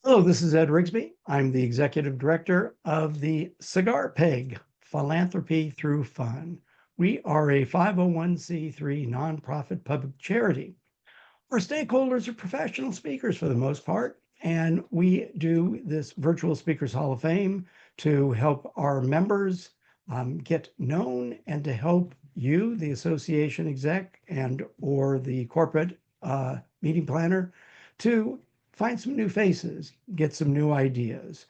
Hello, this is Ed Rigsbee. I'm the Executive Director of the Cigar Peg, Philanthropy Through Fun. We are a 501c3 nonprofit public charity. Our stakeholders are professional speakers for the most part, and we do this Virtual Speakers Hall of Fame to help our members get known and to help you, the association exec and or the corporate meeting planner, to find some new faces, get some new ideas.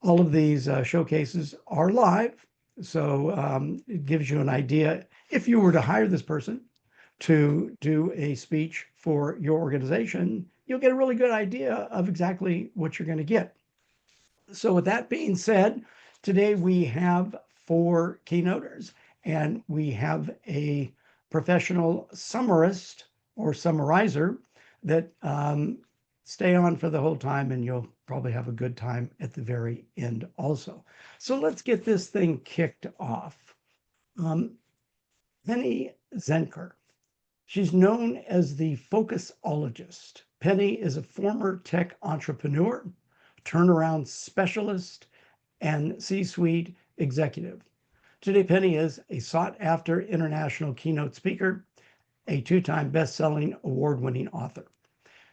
All of these showcases are live, so it gives you an idea. If you were to hire this person to do a speech for your organization, you'll get a really good idea of exactly what you're going to get. So with that being said, today we have 4 keynoters, and we have a professional summarist or summarizer that stay on for the whole time, and you'll probably have a good time at the very end also. So let's get this thing kicked off. Penny Zenker. She's known as the focusologist. Penny is a former tech entrepreneur, turnaround specialist, and C-suite executive. Today, Penny is a sought-after international keynote speaker, a 2-time best-selling award-winning author.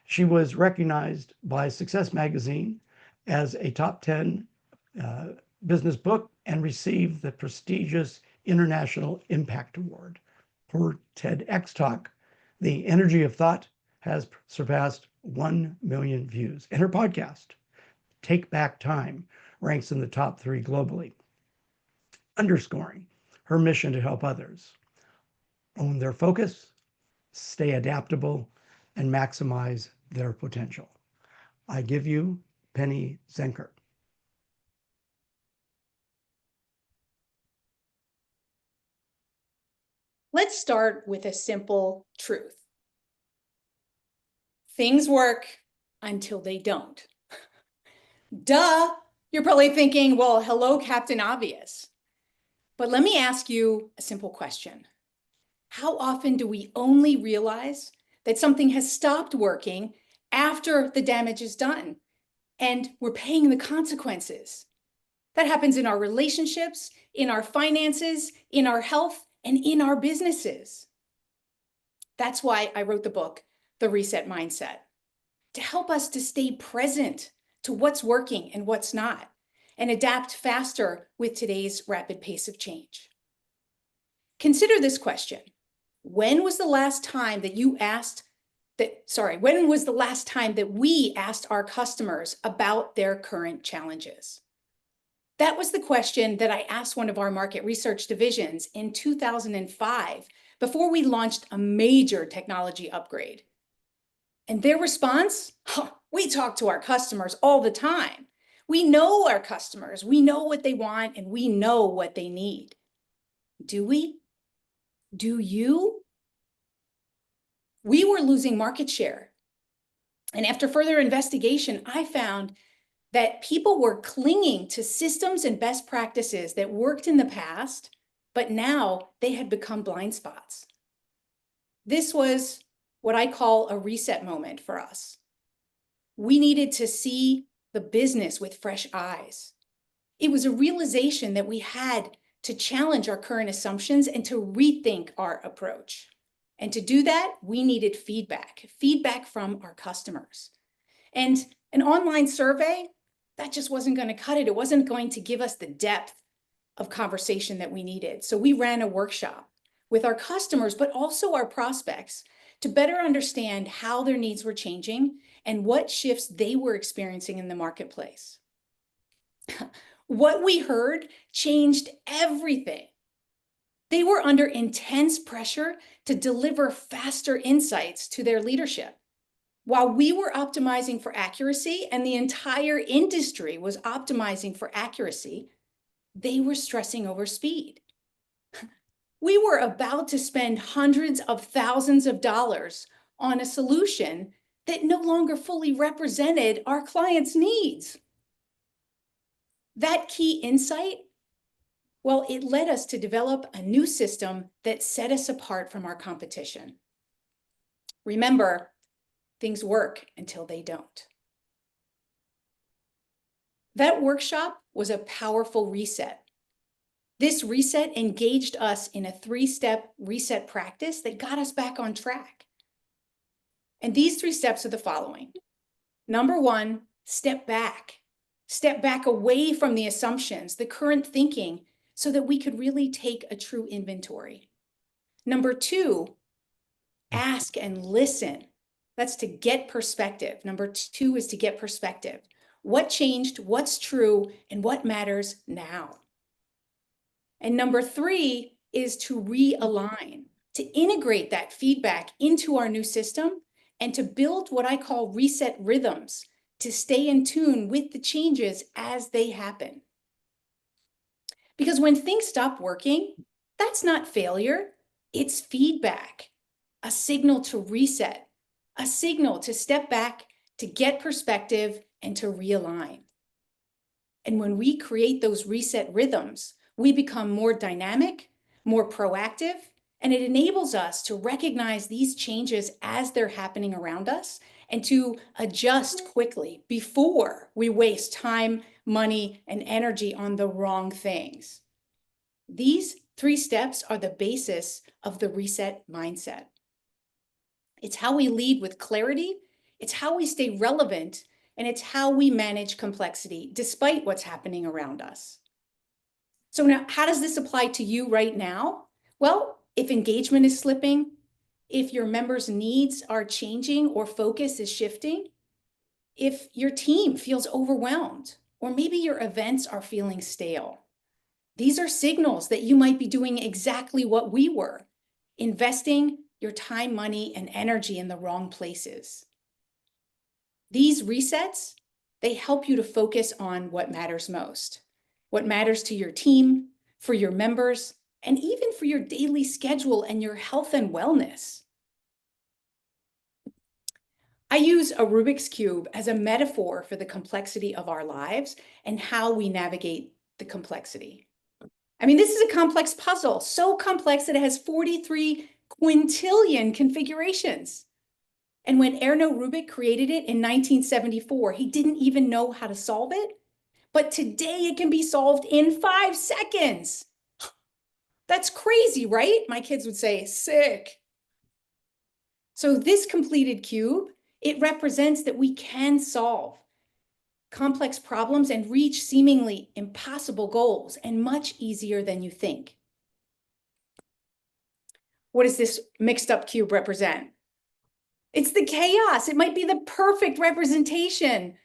She was recognized by Success Magazine as a top 10 business book and received the prestigious International Impact Award. Her TEDx talk, The Energy of Thought, has surpassed 1 million views. And her podcast, Take Back Time, ranks in the top 3 globally, underscoring her mission to help others own their focus, stay adaptable, and maximize their potential. I give you Penny Zenker. Let's start with a simple truth. Things work until they don't. Duh, you're probably thinking, well, hello, Captain Obvious. But let me ask you a simple question. How often do we only realize that something has stopped working after the damage is done and we're paying the consequences? That happens in our relationships, in our finances, in our health, and in our businesses. That's why I wrote the book, The Reset Mindset, to help us to stay present to what's working and what's not, and adapt faster with today's rapid pace of change. Consider this question. When was the last time that we asked our customers about their current challenges? That was the question that I asked one of our market research divisions in 2005 before we launched a major technology upgrade. And their response, we talk to our customers all the time. We know our customers, we know what they want, and we know what they need. Do we? Do you? We were losing market share. And after further investigation, I found that people were clinging to systems and best practices that worked in the past, but now they had become blind spots. This was what I call a reset moment for us. We needed to see the business with fresh eyes. It was a realization that we had to challenge our current assumptions and to rethink our approach. And to do that, we needed feedback from our customers. And an online survey, that just wasn't going to cut it. It wasn't going to give us the depth of conversation that we needed. So we ran a workshop with our customers, but also our prospects, to better understand how their needs were changing and what shifts they were experiencing in the marketplace. What we heard changed everything. They were under intense pressure to deliver faster insights to their leadership. While we were optimizing for accuracy and the entire industry was optimizing for accuracy, they were stressing over speed. We were about to spend hundreds of thousands of dollars on a solution that no longer fully represented our clients' needs. That key insight, well, it led us to develop a new system that set us apart from our competition. Remember, things work until they don't. That workshop was a powerful reset. This reset engaged us in a 3-step reset practice that got us back on track. And these 3 steps are the following. Number 1, step back. Step back away from the assumptions, the current thinking, so that we could really take a true inventory. Number 2, ask and listen. That's to get perspective. Number 2 is to get perspective. What changed, what's true, and what matters now? And number 3 is to realign, to integrate that feedback into our new system and to build what I call reset rhythms to stay in tune with the changes as they happen. Because when things stop working, that's not failure, it's feedback, a signal to reset, a signal to step back, to get perspective, and to realign. And when we create those reset rhythms, we become more dynamic, more proactive, and it enables us to recognize these changes as they're happening around us and to adjust quickly before we waste time, money, and energy on the wrong things. These 3 steps are the basis of the reset mindset. It's how we lead with clarity, it's how we stay relevant, and it's how we manage complexity despite what's happening around us. So now, how does this apply to you right now? Well, if engagement is slipping, if your members' needs are changing or focus is shifting, if your team feels overwhelmed, or maybe your events are feeling stale, these are signals that you might be doing exactly what we were, investing your time, money, and energy in the wrong places. These resets, they help you to focus on what matters most, what matters to your team, for your members, and even for your daily schedule and your health and wellness. I use a Rubik's Cube as a metaphor for the complexity of our lives and how we navigate the complexity. I mean, this is a complex puzzle, so complex that it has 43 quintillion configurations. And when Erno Rubik created it in 1974, he didn't even know how to solve it. But today it can be solved in 5 seconds. That's crazy, right? My kids would say, sick. So this completed cube, it represents that we can solve complex problems and reach seemingly impossible goals, and much easier than you think. What does this mixed up cube represent? It's the chaos. It might be the perfect representation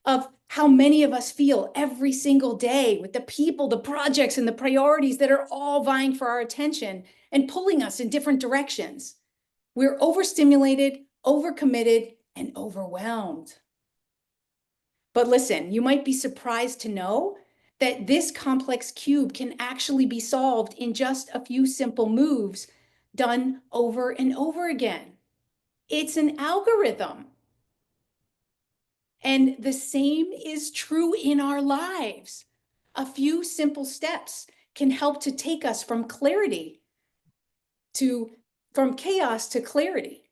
of how many of us feel every single day with the people, the projects, and the priorities that are all vying for our attention and pulling us in different directions. We're overstimulated, overcommitted, and overwhelmed. But listen, you might be surprised to know that this complex cube can actually be solved in just a few simple moves done over and over again. It's an algorithm. And the same is true in our lives. A few simple steps can help to take us from chaos to clarity,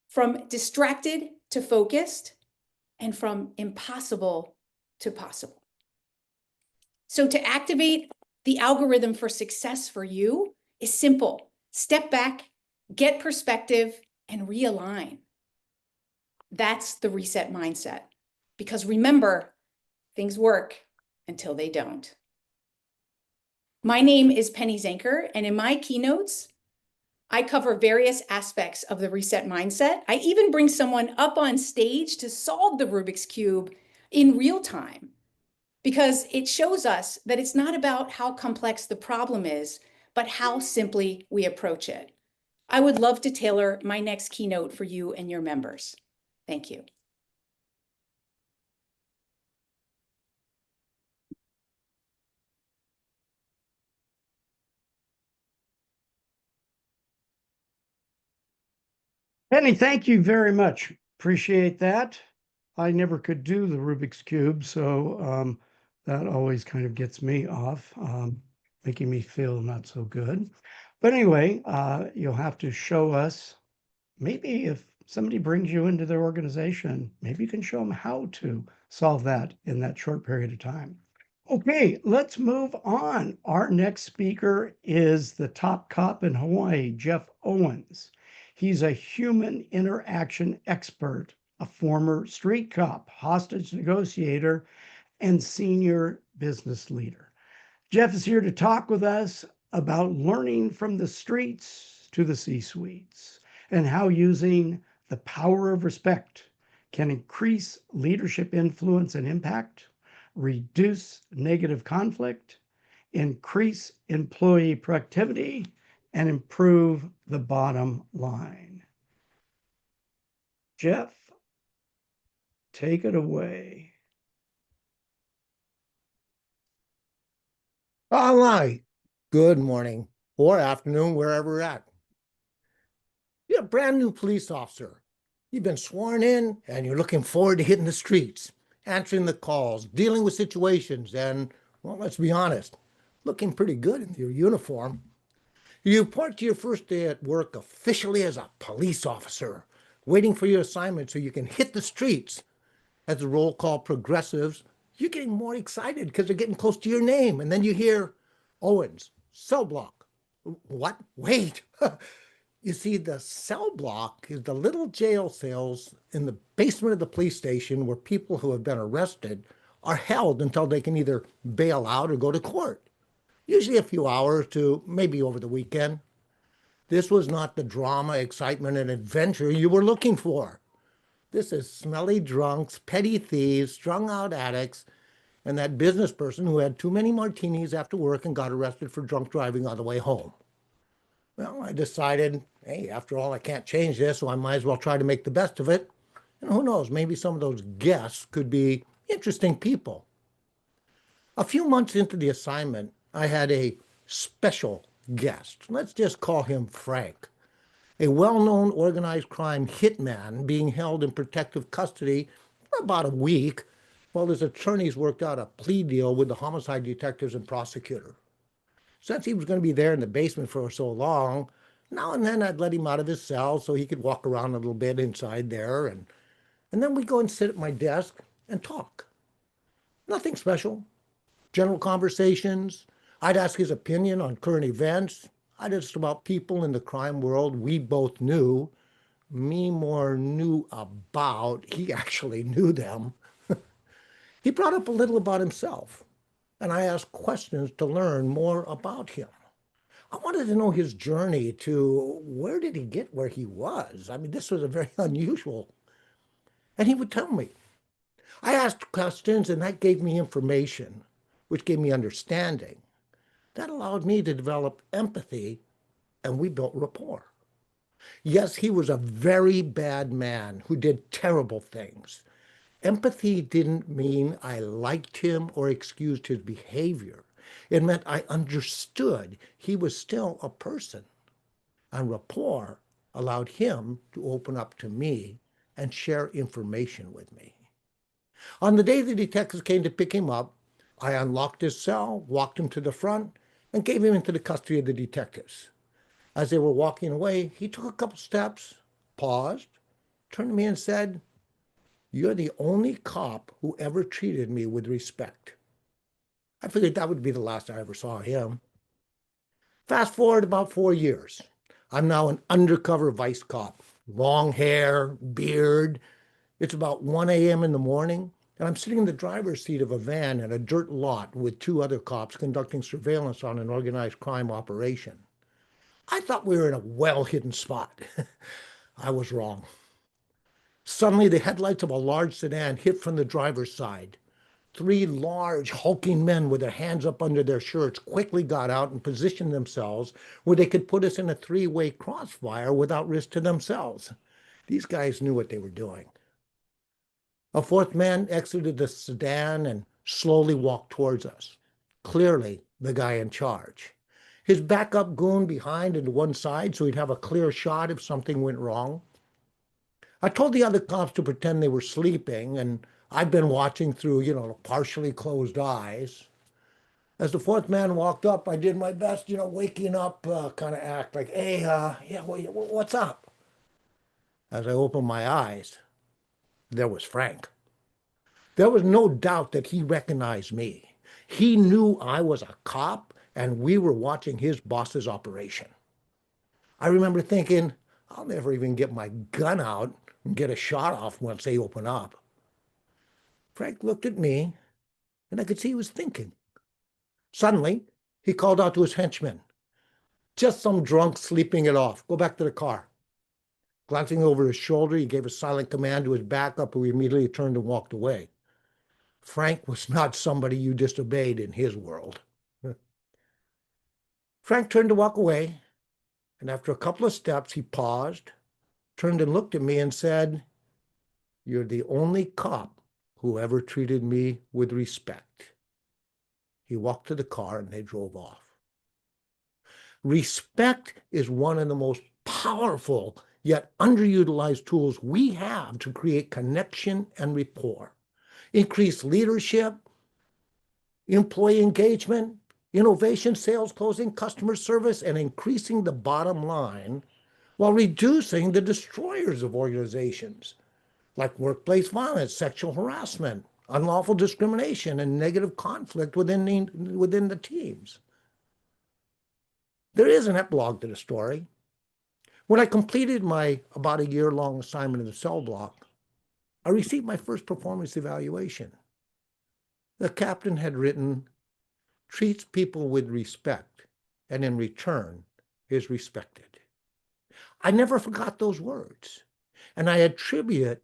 from distracted to focused, and from impossible to possible. So to activate the algorithm for success for you is simple. Step back, get perspective, and realign. That's the reset mindset. Because remember, things work until they don't. My name is Penny Zenker, and in my keynotes, I cover various aspects of the reset mindset. I even bring someone up on stage to solve the Rubik's Cube in real time, because it shows us that it's not about how complex the problem is, but how simply we approach it. I would love to tailor my next keynote for you and your members. Thank you. Penny, thank you very much. Appreciate that. I never could do the Rubik's Cube, so that always kind of gets me off, making me feel not so good. But anyway, you'll have to show us, maybe if somebody brings you into their organization, maybe you can show them how to solve that in that short period of time. Okay, let's move on. Our next speaker is the top cop in Hawaii, Jeff Owens. He's a human interaction expert, a former street cop, hostage negotiator, and senior business leader. Jeff is here to talk with us about learning from the streets to the C-suites and how using the power of respect can increase leadership influence and impact, reduce negative conflict, increase employee productivity, and improve the bottom line. Jeff, take it away. All right. Good morning or afternoon, wherever we're at. You're a brand new police officer. You've been sworn in and you're looking forward to hitting the streets, answering the calls, dealing with situations, and, well, let's be honest, looking pretty good in your uniform. You report to your first day at work officially as a police officer, waiting for your assignment so you can hit the streets. As the roll call progresses, you're getting more excited because they're getting close to your name. And then you hear Owens, cell block. What? Wait. You see, the cell block is the little jail cells in the basement of the police station where people who have been arrested are held until they can either bail out or go to court. Usually a few hours to maybe over the weekend. This was not the drama, excitement, and adventure you were looking for. This is smelly drunks, petty thieves, strung-out addicts, and that business person who had too many martinis after work and got arrested for drunk driving on the way home. Well, I decided, hey, after all, I can't change this, so I might as well try to make the best of it. And who knows, maybe some of those guests could be interesting people. A few months into the assignment, I had a special guest. Let's just call him Frank. A well-known organized crime hitman being held in protective custody for about a week while his attorneys worked out a plea deal with the homicide detectives and prosecutor. Since he was going to be there in the basement for so long, now and then I'd let him out of his cell so he could walk around a little bit inside there, and then we'd go and sit at my desk and talk. Nothing special. General conversations. I'd ask his opinion on current events. I just about people in the crime world we both knew. Me more knew about. He actually knew them. He brought up a little about himself, and I asked questions to learn more about him. I wanted to know his journey to where did he get where he was. I mean, this was a very unusual. And he would tell me. I asked questions, and that gave me information, which gave me understanding. That allowed me to develop empathy, and we built rapport. Yes, he was a very bad man who did terrible things. Empathy didn't mean I liked him or excused his behavior. It meant I understood he was still a person. And rapport allowed him to open up to me and share information with me. On the day the detectives came to pick him up, I unlocked his cell, walked him to the front, and gave him into the custody of the detectives. As they were walking away, he took a couple steps, paused, turned to me and said, "You're the only cop who ever treated me with respect." I figured that would be the last I ever saw him. Fast forward about 4 years. I'm now an undercover vice cop. Long hair, beard. It's about 1 a.m. in the morning, and I'm sitting in the driver's seat of a van in a dirt lot with 2 other cops conducting surveillance on an organized crime operation. I thought we were in a well-hidden spot. I was wrong. Suddenly, the headlights of a large sedan hit from the driver's side. 3 large, hulking men with their hands up under their shirts quickly got out and positioned themselves where they could put us in a 3-way crossfire without risk to themselves. These guys knew what they were doing. A 4th man exited the sedan and slowly walked towards us. Clearly, the guy in charge. His backup goon behind and to one side so he'd have a clear shot if something went wrong. I told the other cops to pretend they were sleeping, and I'd been watching through, partially closed eyes. As the 4th man walked up, I did my best, waking up kind of act like, hey, yeah, what's up? As I opened my eyes, there was Frank. There was no doubt that he recognized me. He knew I was a cop and we were watching his boss's operation. I remember thinking, I'll never even get my gun out and get a shot off once they open up. Frank looked at me, and I could see he was thinking. Suddenly, he called out to his henchmen, "Just some drunk sleeping it off. Go back to the car." Glancing over his shoulder, he gave a silent command to his backup, who immediately turned and walked away. Frank was not somebody you disobeyed in his world. Frank turned to walk away, and after a couple of steps, he paused, turned and looked at me and said, "You're the only cop who ever treated me with respect." He walked to the car and they drove off. Respect is one of the most powerful yet underutilized tools we have to create connection and rapport, increase leadership, employee engagement, innovation, sales, closing, customer service, and increasing the bottom line while reducing the destroyers of organizations like workplace violence, sexual harassment, unlawful discrimination, and negative conflict within the teams. There is an epilogue to the story. When I completed my about a year-long assignment in the cell block, I received my first performance evaluation. The captain had written, "Treats people with respect, and in return is respected." I never forgot those words, and I attribute it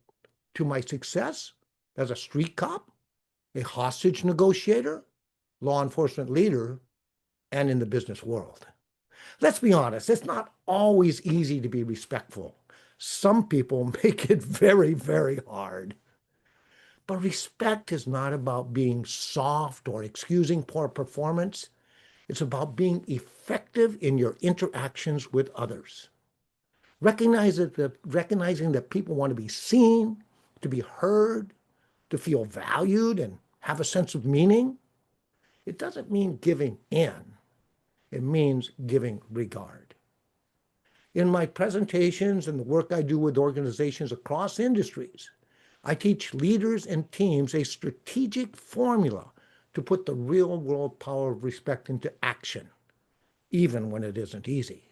to my success as a street cop, a hostage negotiator, law enforcement leader, and in the business world. Let's be honest, it's not always easy to be respectful. Some people make it very, very hard. But respect is not about being soft or excusing poor performance. It's about being effective in your interactions with others. Recognizing that people want to be seen, to be heard, to feel valued and have a sense of meaning. It doesn't mean giving in. It means giving regard. In my presentations and the work I do with organizations across industries, I teach leaders and teams a strategic formula to put the real-world power of respect into action, even when it isn't easy.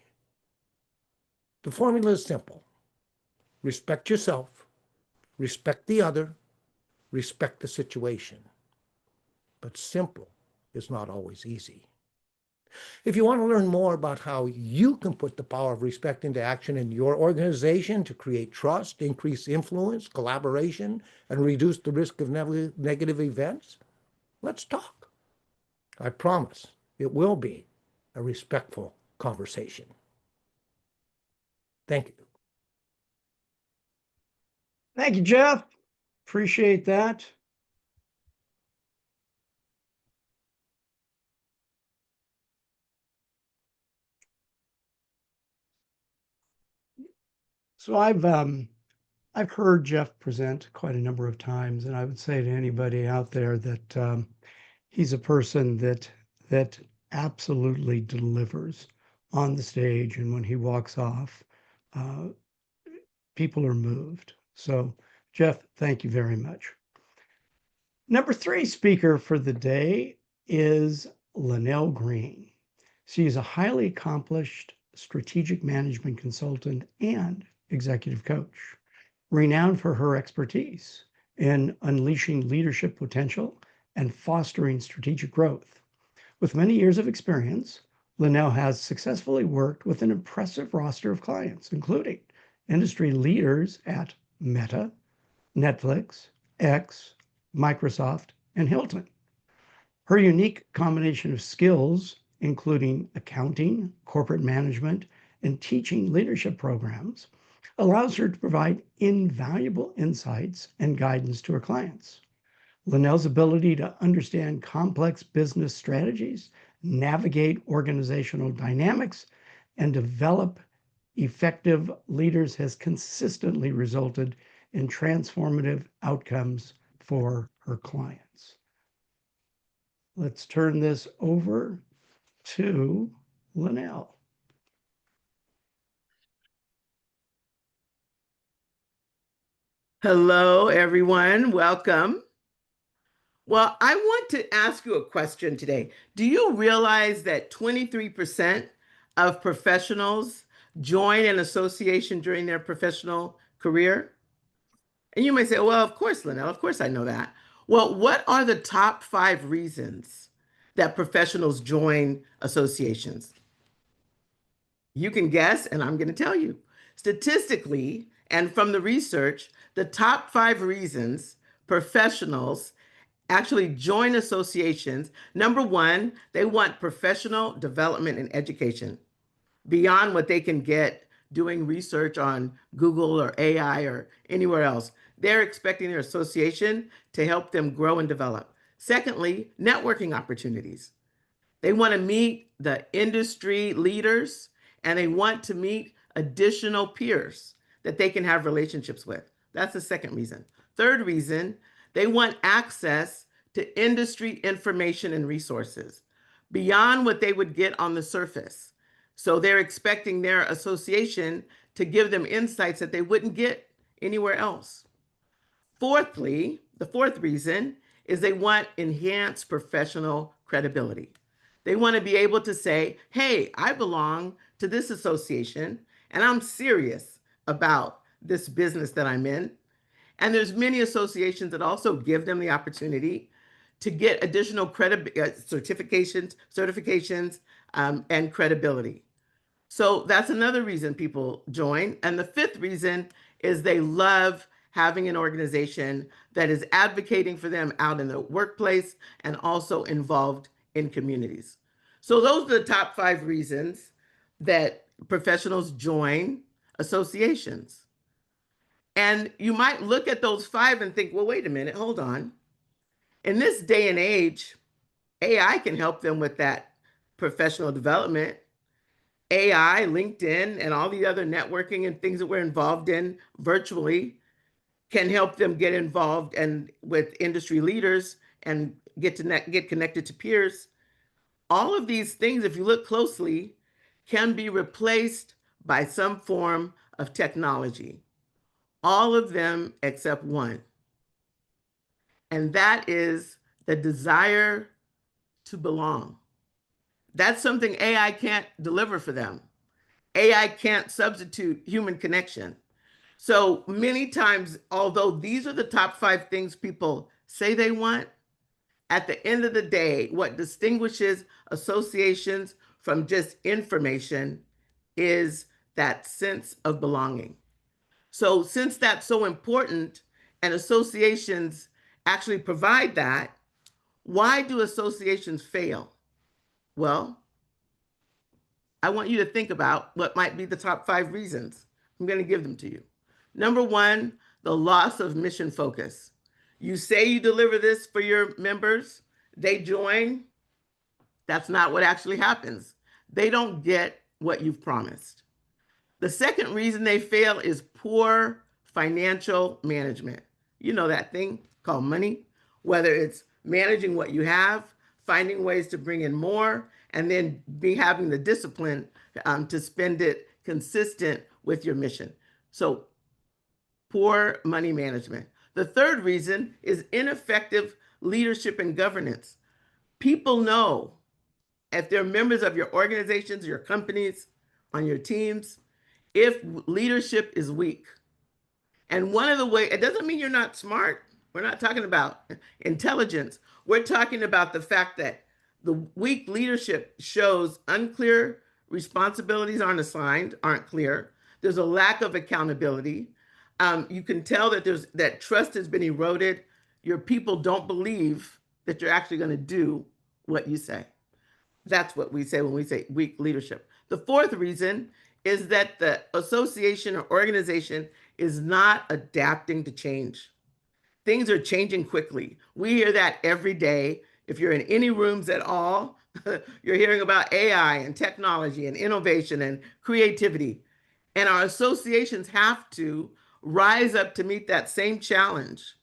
The formula is simple. Respect yourself, respect the other, respect the situation. But simple is not always easy. If you want to learn more about how you can put the power of respect into action in your organization to create trust, increase influence, collaboration, and reduce the risk of negative events, let's talk. I promise it will be a respectful conversation. Thank you. Thank you, Jeff. Appreciate that. So I've heard Jeff present quite a number of times, and I would say to anybody out there that he's a person that absolutely delivers on the stage, and when he walks off, people are moved. So, Jeff, thank you very much. Number 3 speaker for the day is Lynell Green. She is a highly accomplished strategic management consultant and executive coach, renowned for her expertise in unleashing leadership potential and fostering strategic growth. With many years of experience, Lynell has successfully worked with an impressive roster of clients, including industry leaders at Meta, Netflix, X, Microsoft, and Hilton. Her unique combination of skills, including accounting, corporate management, and teaching leadership programs, allows her to provide invaluable insights and guidance to her clients. Lynell's ability to understand complex business strategies, navigate organizational dynamics, and develop effective leaders has consistently resulted in transformative outcomes for her clients. Let's turn this over to Lynell. Hello, everyone. Welcome. Well, I want to ask you a question today. Do you realize that 23% of professionals join an association during their professional career? And you may say, well, of course, Lynell, of course I know that. Well, what are the top 5 reasons that professionals join associations? You can guess, and I'm going to tell you. Statistically, and from the research, the top 5 reasons professionals actually join associations. Number one, they want professional development and education beyond what they can get doing research on Google or AI or anywhere else. They're expecting their association to help them grow and develop. Secondly, networking opportunities. They want to meet the industry leaders and they want to meet additional peers that they can have relationships with. That's the second reason. Third reason, they want access to industry information and resources beyond what they would get on the surface. So they're expecting their association to give them insights that they wouldn't get anywhere else. Fourthly, the fourth reason is they want enhanced professional credibility. They want to be able to say, hey, I belong to this association and I'm serious about this business that I'm in. And there's many associations that also give them the opportunity to get additional certifications, and credibility. So that's another reason people join. And the fifth reason is they love having an organization that is advocating for them out in the workplace and also involved in communities. So those are the top 5 reasons that professionals join associations. And you might look at those 5 and think, well, wait a minute, hold on. In this day and age, AI can help them with that professional development. AI, LinkedIn, and all the other networking and things that we're involved in virtually can help them get involved and with industry leaders and get connected to peers. All of these things, if you look closely, can be replaced by some form of technology. All of them except one. And that is the desire to belong. That's something AI can't deliver for them. AI can't substitute human connection. So many times, although these are the top 5 things people say they want, at the end of the day, what distinguishes associations from just information is that sense of belonging. So since that's so important and associations actually provide that, why do associations fail? Well, I want you to think about what might be the top 5 reasons. I'm going to give them to you. Number one, the loss of mission focus. You say you deliver this for your members, they join. That's not what actually happens. They don't get what you've promised. The second reason they fail is poor financial management. You know that thing called money, whether it's managing what you have, finding ways to bring in more, and then having the discipline to spend it consistent with your mission. So poor money management. The third reason is ineffective leadership and governance. People know if they're members of your organizations, your companies, on your teams, if leadership is weak. And one of the ways, it doesn't mean you're not smart. We're not talking about intelligence. We're talking about the fact that the weak leadership shows unclear responsibilities aren't clear. There's a lack of accountability. You can tell that that trust has been eroded. Your people don't believe that you're actually going to do what you say. That's what we say when we say weak leadership. The fourth reason is that the association or organization is not adapting to change. Things are changing quickly. We hear that every day. If you're in any rooms at all, you're hearing about AI and technology and innovation and creativity. And our associations have to rise up to meet that same challenge.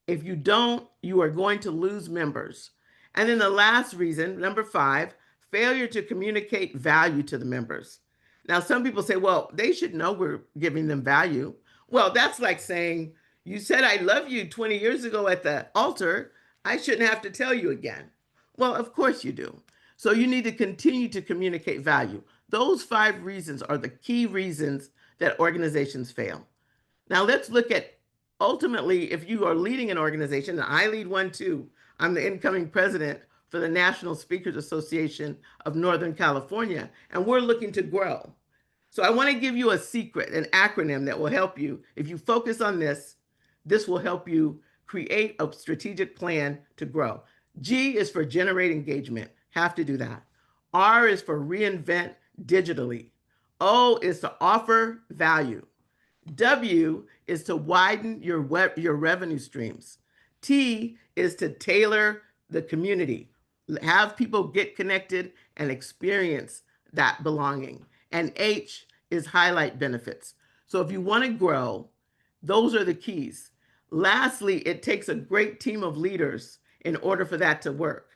If you don't, you are going to lose members. And then the last reason, number 5, failure to communicate value to the members. Now, some people say, well, they should know we're giving them value. Well, that's like saying You said I love you 20 years ago at the altar. I shouldn't have to tell you again. Well, of course you do. So you need to continue to communicate value. Those 5 reasons are the key reasons that organizations fail. Now let's look at ultimately, if you are leading an organization, and I lead one too, I'm the incoming president for the National Speakers Association of Northern California, and we're looking to grow. So I want to give you a secret, an acronym that will help you. If you focus on this, this will help you create a strategic plan to grow. G is for generate engagement. Have to do that. R is for reinvent digitally. O is to offer value. W is to widen your revenue streams. T is to tailor the community. Have people get connected and experience that belonging. And H is highlight benefits. So if you want to grow, those are the keys. Lastly, it takes a great team of leaders in order for that to work.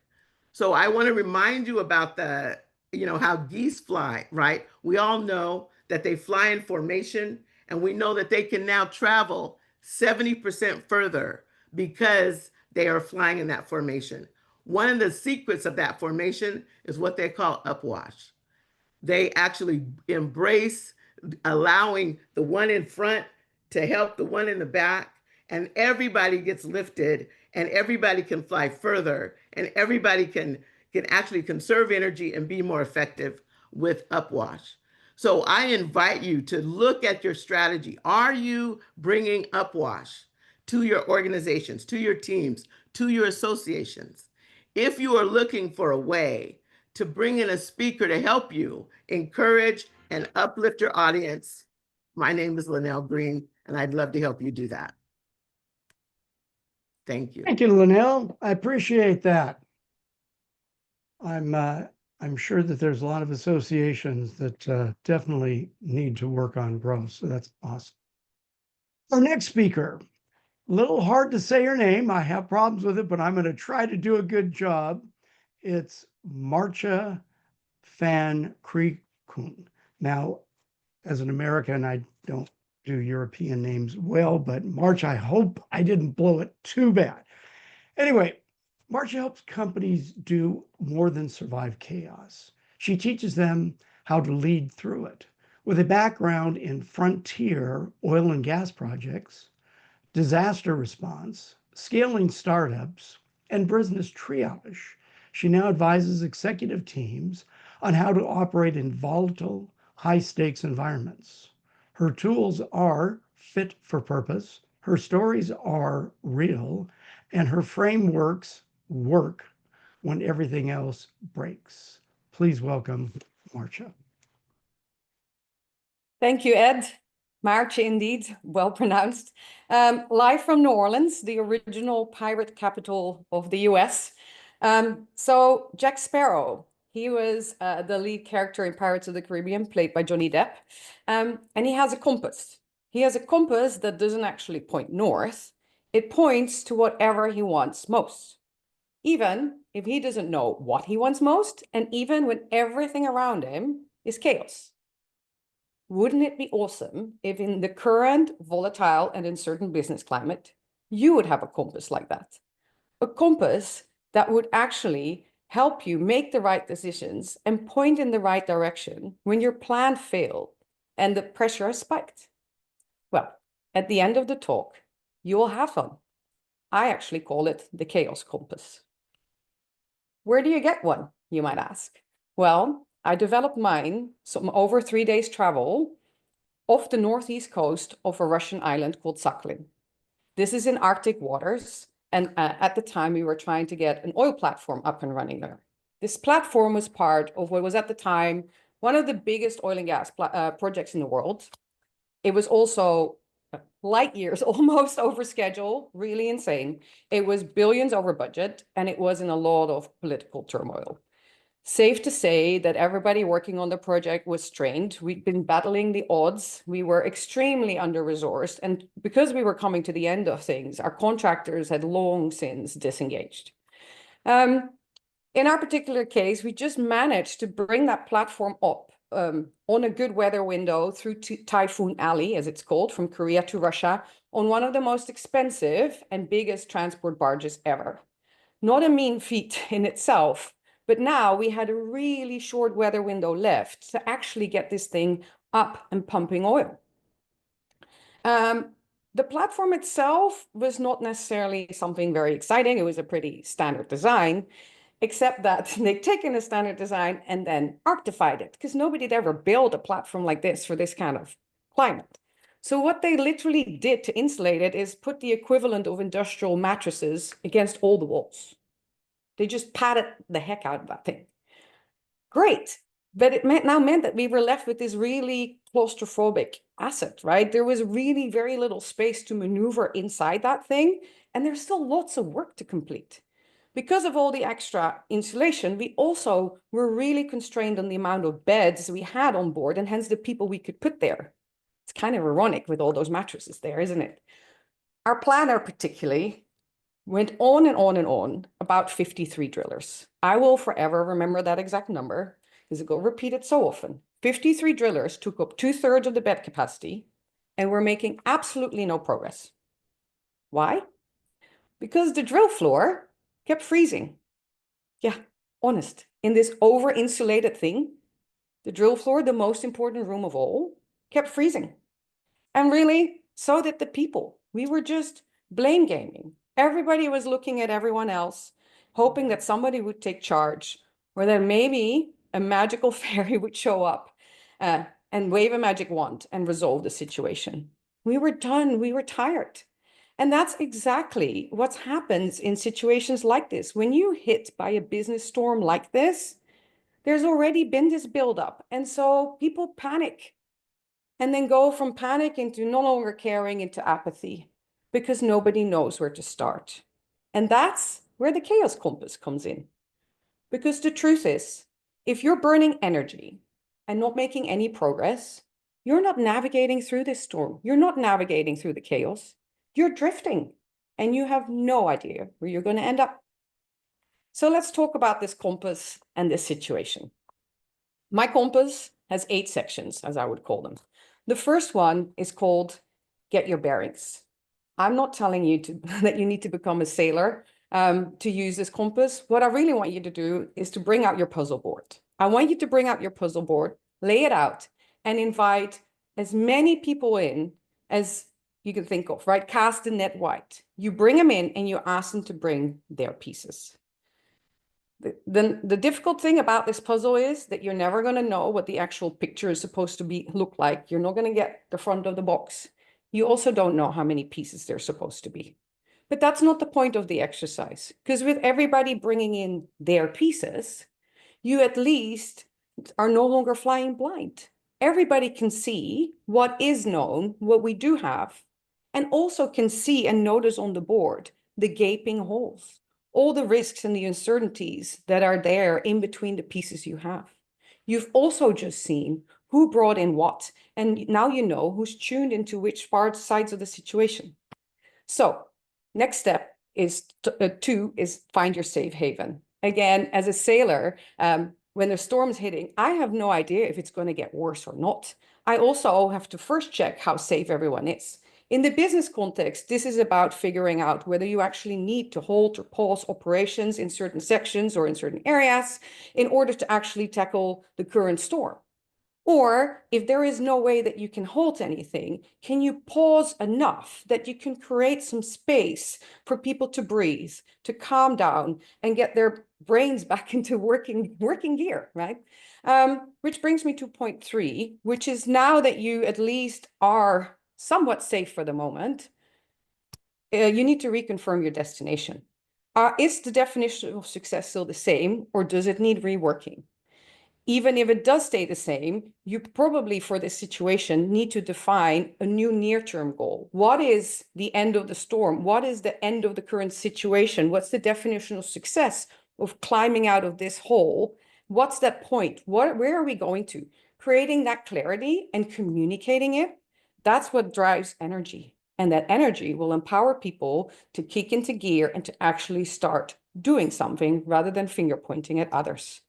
So I want to remind you about how geese fly, right? We all know that they fly in formation, and we know that they can now travel 70% further because they are flying in that formation. One of the secrets of that formation is what they call upwash. They actually embrace allowing the one in front to help the one in the back, and everybody gets lifted, and everybody can fly further, and everybody can actually conserve energy and be more effective with upwash. So I invite you to look at your strategy. Are you bringing upwash to your organizations, to your teams, to your associations? If you are looking for a way to bring in a speaker to help you encourage and uplift your audience, my name is Lynell Green, and I'd love to help you do that. Thank you. Thank you, Lynell. I appreciate that. I'm sure that there's a lot of associations that definitely need to work on growth, so that's awesome. Our next speaker, a little hard to say her name. I have problems with it, but I'm going to try to do a good job. It's Maartje van Krieken. Now, as an American, I don't do European names well, but Maartje, I hope I didn't blow it too bad. Anyway, Maartje helps companies do more than survive chaos. She teaches them how to lead through it. With a background in frontier oil and gas projects, disaster response, scaling startups, and business triage, she now advises executive teams on how to operate in volatile, high-stakes environments. Her tools are fit for purpose, her stories are real, and her frameworks work when everything else breaks. Please welcome Maartje. Thank you, Ed. Maartje, indeed, well pronounced. Live from New Orleans, the original pirate capital of the US. So Jack Sparrow, he was the lead character in Pirates of the Caribbean, played by Johnny Depp. And he has a compass. He has a compass that doesn't actually point north. It points to whatever he wants most, even if he doesn't know what he wants most, and even when everything around him is chaos. Wouldn't it be awesome if in the current volatile and uncertain business climate, you would have a compass like that? A compass that would actually help you make the right decisions and point in the right direction when your plan failed and the pressure has spiked. Well, at the end of the talk, you will have fun. I actually call it the chaos compass. Where do you get one, you might ask? Well, I developed mine over 3 days travel off the northeast coast of a Russian island called Sakhalin. This is in Arctic waters, and at the time we were trying to get an oil platform up and running there. This platform was part of what was at the time one of the biggest oil and gas projects in the world. It was also light years almost over schedule, really insane. It was billions over budget, and it was in a lot of political turmoil. Safe to say that everybody working on the project was strained. We'd been battling the odds. We were extremely under-resourced. And because we were coming to the end of things, our contractors had long since disengaged. In our particular case, we just managed to bring that platform up on a good weather window through Typhoon Alley, as it's called, from Korea to Russia, on one of the most expensive and biggest transport barges ever. Not a mean feat in itself, but now we had a really short weather window left to actually get this thing up and pumping oil. The platform itself was not necessarily something very exciting. It was a pretty standard design, except that they'd taken a standard design and then arctified it, because nobody had ever built a platform like this for this kind of climate. So what they literally did to insulate it is put the equivalent of industrial mattresses against all the walls. They just padded the heck out of that thing. Great. But it now meant that we were left with this really claustrophobic asset, right? There was really very little space to maneuver inside that thing, and there's still lots of work to complete. Because of all the extra insulation, we also were really constrained on the amount of beds we had on board, and hence the people we could put there. It's kind of ironic with all those mattresses there, isn't it? Our planner particularly went on and on and on about 53 drillers. I will forever remember that exact number, because it got repeated so often. 53 drillers took up 2/3 of the bed capacity, and we're making absolutely no progress. Why? Because the drill floor kept freezing. Yeah, honest. In this over-insulated thing, the drill floor, the most important room of all, kept freezing. And really, so did the people. We were just blame gaming. Everybody was looking at everyone else, hoping that somebody would take charge, or that maybe a magical fairy would show up and wave a magic wand and resolve the situation. We were done. We were tired. And that's exactly what happens in situations like this. When you're hit by a business storm like this, there's already been this buildup. And so people panic and then go from panic into no longer caring into apathy, because nobody knows where to start. And that's where the chaos compass comes in. Because the truth is, if you're burning energy and not making any progress, you're not navigating through this storm. You're not navigating through the chaos. You're drifting, and you have no idea where you're going to end up. So let's talk about this compass and this situation. My compass has 8 sections, as I would call them. The first one is called Get Your Bearings. I'm not telling you that you need to become a sailor to use this compass. What I really want you to do is to bring out your puzzle board. I want you to bring out your puzzle board, lay it out, and invite as many people in as you can think of, right? Cast the net wide. You bring them in and you ask them to bring their pieces. The difficult thing about this puzzle is that you're never going to know what the actual picture is supposed to look like. You're not going to get the front of the box. You also don't know how many pieces they're supposed to be. But that's not the point of the exercise, because with everybody bringing in their pieces, you at least are no longer flying blind. Everybody can see what is known, what we do have, and also can see and notice on the board the gaping holes, all the risks and the uncertainties that are there in between the pieces you have. You've also just seen who brought in what, and now you know who's tuned into which sides of the situation. So next step is 2 is find your safe haven. Again, as a sailor, when the storm's hitting, I have no idea if it's going to get worse or not. I also have to first check how safe everyone is. In the business context, this is about figuring out whether you actually need to halt or pause operations in certain sections or in certain areas in order to actually tackle the current storm. Or if there is no way that you can halt anything, can you pause enough that you can create some space for people to breathe, to calm down and get their brains back into working gear, right? Which brings me to point 3, which is now that you at least are somewhat safe for the moment, you need to reconfirm your destination. Is the definition of success still the same, or does it need reworking? Even if it does stay the same, you probably for this situation need to define a new near-term goal. What is the end of the storm? What is the end of the current situation? What's the definition of success of climbing out of this hole? What's that point? Where are we going to? Creating that clarity and communicating it, that's what drives energy. And that energy will empower people to kick into gear and to actually start doing something rather than finger pointing at others.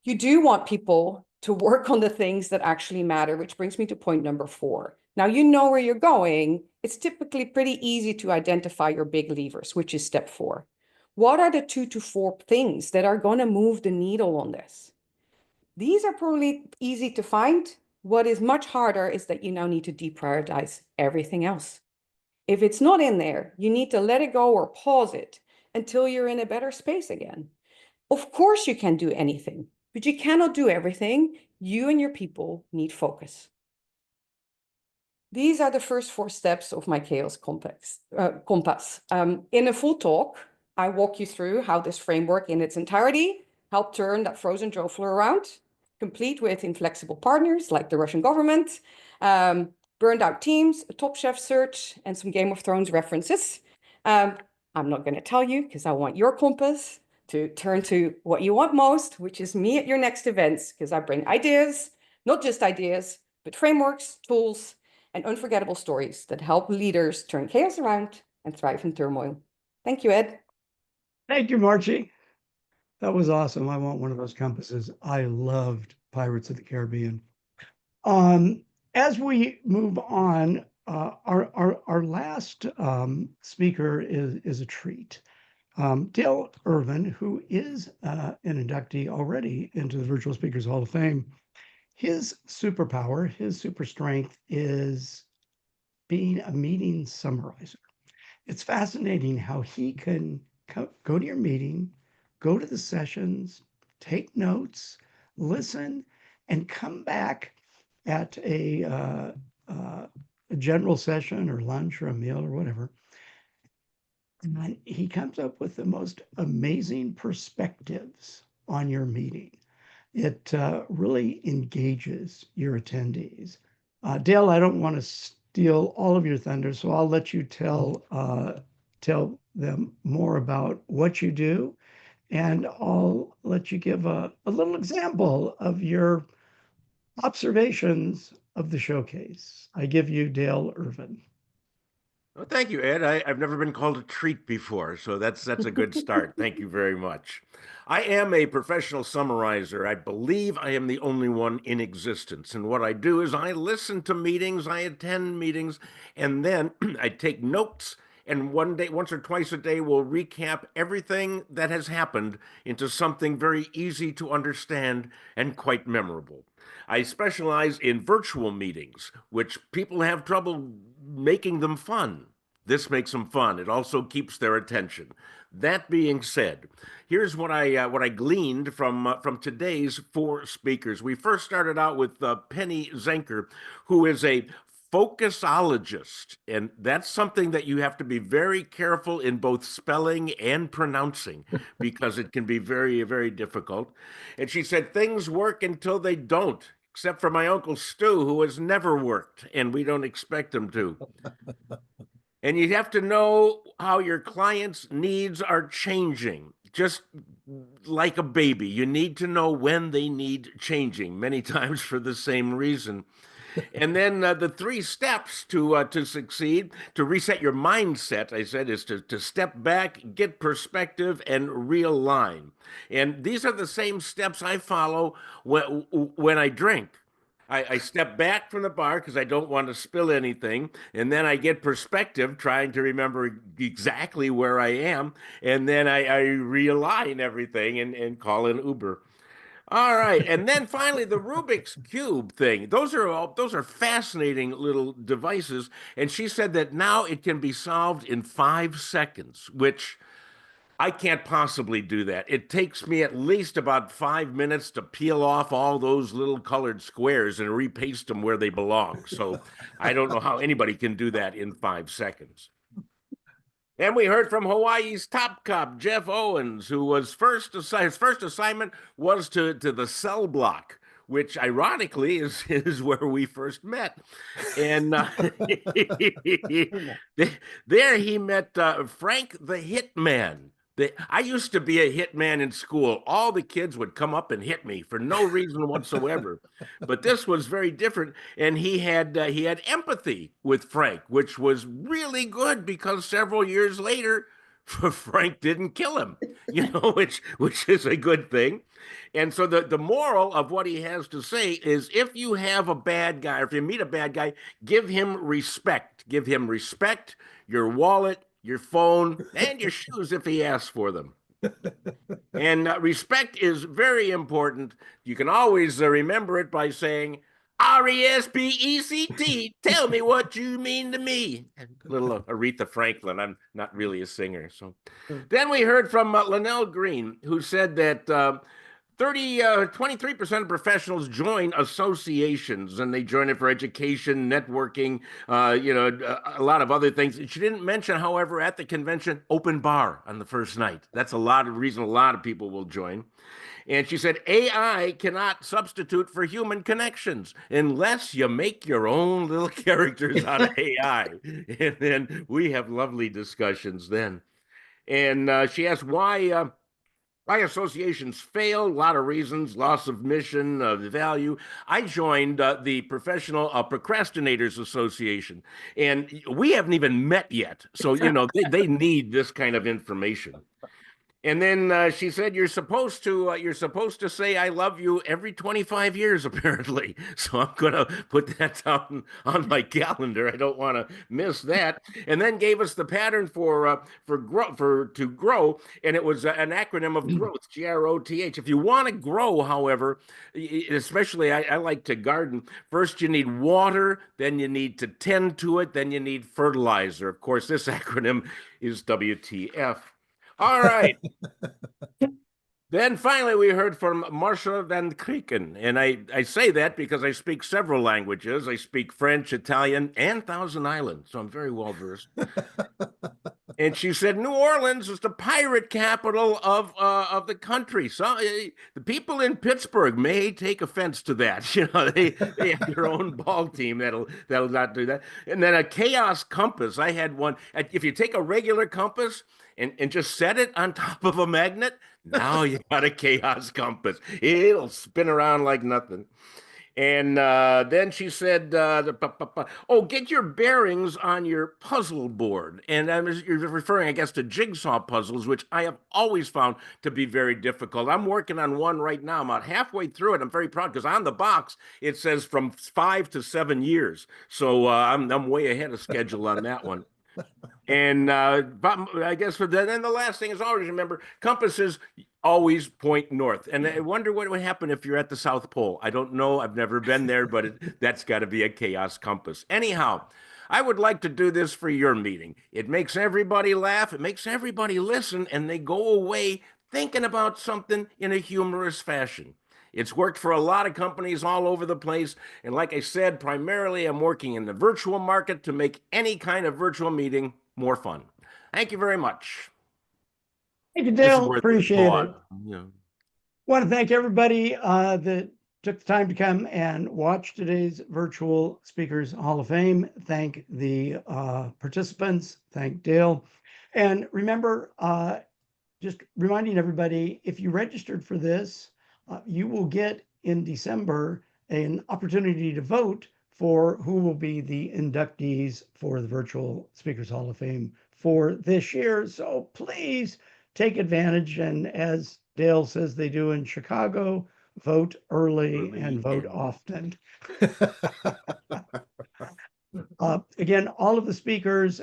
You do want people to work on the things that actually matter, which brings me to point number 4. Now, you know where you're going. It's typically pretty easy to identify your big levers, which is step 4. What are the 2 to 4 things that are going to move the needle on this? These are probably easy to find. What is much harder is that you now need to deprioritize everything else. If it's not in there, you need to let it go or pause it until you're in a better space again. Of course, you can do anything, but you cannot do everything. You and your people need focus. These are the first 4 steps of my chaos compass. In a full talk, I walk you through how this framework in its entirety helped turn that frozen Joe flu around, complete with inflexible partners like the Russian government, burned out teams, a Top Chef search, and some Game of Thrones references. I'm not going to tell you because I want your compass to turn to what you want most, which is me at your next events, because I bring ideas, not just ideas, but frameworks, tools, and unforgettable stories that help leaders turn chaos around and thrive in turmoil. Thank you, Ed. Thank you, Maartje. That was awesome. I want one of those compasses. I loved Pirates of the Caribbean. As we move on, our last speaker is a treat. Dale Irvin, who is an inductee already into the Virtual Speakers Hall of Fame, his superpower, his super strength is being a meeting summarizer. It's fascinating how he can go to your meeting, go to the sessions, take notes, listen, and come back at a general session or lunch or a meal or whatever. And he comes up with the most amazing perspectives on your meeting. It really engages your attendees. Dale, I don't want to steal all of your thunder, so I'll let you tell them more about what you do, and I'll let you give a little example of your observations of the showcase. I give you Dale Irvin. Well, thank you, Ed. I've never been called a treat before, so that's a good start. Thank you very much. I am a professional summarizer. I believe I am the only one in existence. And what I do is I listen to meetings, I attend meetings, and then I take notes. And once or twice a day, we'll recap everything that has happened into something very easy to understand and quite memorable. I specialize in virtual meetings, which people have trouble making them fun. This makes them fun. It also keeps their attention. That being said, here's what I gleaned from today's 4 speakers. We first started out with Penny Zenker, who is a focusologist, and that's something that you have to be very careful in both spelling and pronouncing because it can be very, very difficult. And she said, things work until they don't, except for my Uncle Stu, who has never worked, and we don't expect him to. And you have to know how your clients' needs are changing. Just like a baby, you need to know when they need changing, many times for the same reason. And then the 3 steps to succeed, to reset your mindset, I said, is to step back, get perspective, and realign. And these are the same steps I follow when I drink. I step back from the bar because I don't want to spill anything. And then I get perspective, trying to remember exactly where I am. And then I realign everything and call an Uber. All right, and then finally the Rubik's Cube thing. Those are fascinating little devices, and she said that now it can be solved in 5 seconds, which I can't possibly do that. It takes me at least about 5 minutes to peel off all those little colored squares and repaste them where they belong. So I don't know how anybody can do that in 5 seconds. And we heard from Hawaii's top cop, Jeff Owens, who was his first assignment was to the cell block, which ironically is where we first met. And there he met Frank the Hitman. I used to be a hitman in school. All the kids would come up and hit me for no reason whatsoever. But this was very different. And he had empathy with Frank, which was really good because several years later, Frank didn't kill him, which is a good thing. And so the moral of what he has to say is, if you have a bad guy, or if you meet a bad guy, give him respect. Give him respect, your wallet, your phone, and your shoes if he asks for them. And respect is very important. You can always remember it by saying, RESPECT, tell me what you mean to me. A little Aretha Franklin. I'm not really a singer. So then we heard from Lynell Green, who said that 23% of professionals join associations, and they join it for education, networking, a lot of other things. She didn't mention, however, at the convention, open bar on the first night. That's a lot of reason a lot of people will join. And she said, AI cannot substitute for human connections unless you make your own little characters out of AI. And then we have lovely discussions then. And she asked why associations fail. A lot of reasons: loss of mission, value. I joined the Professional Procrastinators Association, and we haven't even met yet. So, they need this kind of information. And then she said, you're supposed to say I love you every 25 years, apparently. So I'm going to put that down on my calendar. I don't want to miss that. And then gave us the pattern to grow, and it was an acronym of growth, GROTH. If you want to grow, however, especially I like to garden. First, you need water, then you need to tend to it, then you need fertilizer. Of course, this acronym is WTF. All right. Then finally, we heard from Maartje van Krieken. And I say that because I speak several languages. I speak French, Italian, and Thousand Island. So I'm very well versed. And she said, New Orleans is the pirate capital of the country. So the people in Pittsburgh may take offense to that. They have their own ball team that'll not do that. And then a chaos compass. I had one. If you take a regular compass and just set it on top of a magnet, now you got a chaos compass. It'll spin around like nothing. And then she said, get your bearings on your puzzle board. And you're referring, I guess, to jigsaw puzzles, which I have always found to be very difficult. I'm working on one right now. I'm about halfway through it. I'm very proud because on the box, it says from 5 to 7 years. So I'm way ahead of schedule on that one. And I guess then the last thing is, always remember, compasses always point north. And I wonder what would happen if you're at the South Pole. I don't know. I've never been there, but that's got to be a chaos compass. Anyhow, I would like to do this for your meeting. It makes everybody laugh. It makes everybody listen, and they go away thinking about something in a humorous fashion. It's worked for a lot of companies all over the place. And like I said, primarily I'm working in the virtual market to make any kind of virtual meeting more fun. Thank you very much. Thank you, Dale. Appreciate it. Yeah. Want to thank everybody that took the time to come and watch today's Virtual Speakers Hall of Fame. Thank the participants. Thank Dale. And remember, just reminding everybody, if you registered for this, you will get in December an opportunity to vote for who will be the inductees for the Virtual Speakers Hall of Fame for this year. So please take advantage. And as Dale says they do in Chicago, vote early and vote often. Again, all of the speakers,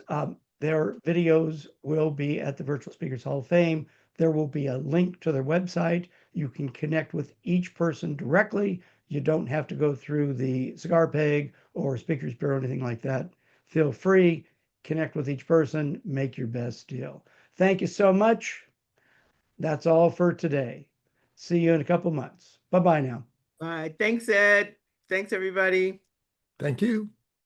their videos will be at the Virtual Speakers Hall of Fame. There will be a link to their website. You can connect with each person directly. You don't have to go through the Cigar Peg or Speakers Bureau or anything like that. Feel free, connect with each person, make your best deal. Thank you so much. That's all for today. See you in a couple months. Bye-bye now. All right. Thanks, Ed. Thanks, everybody. Thank you.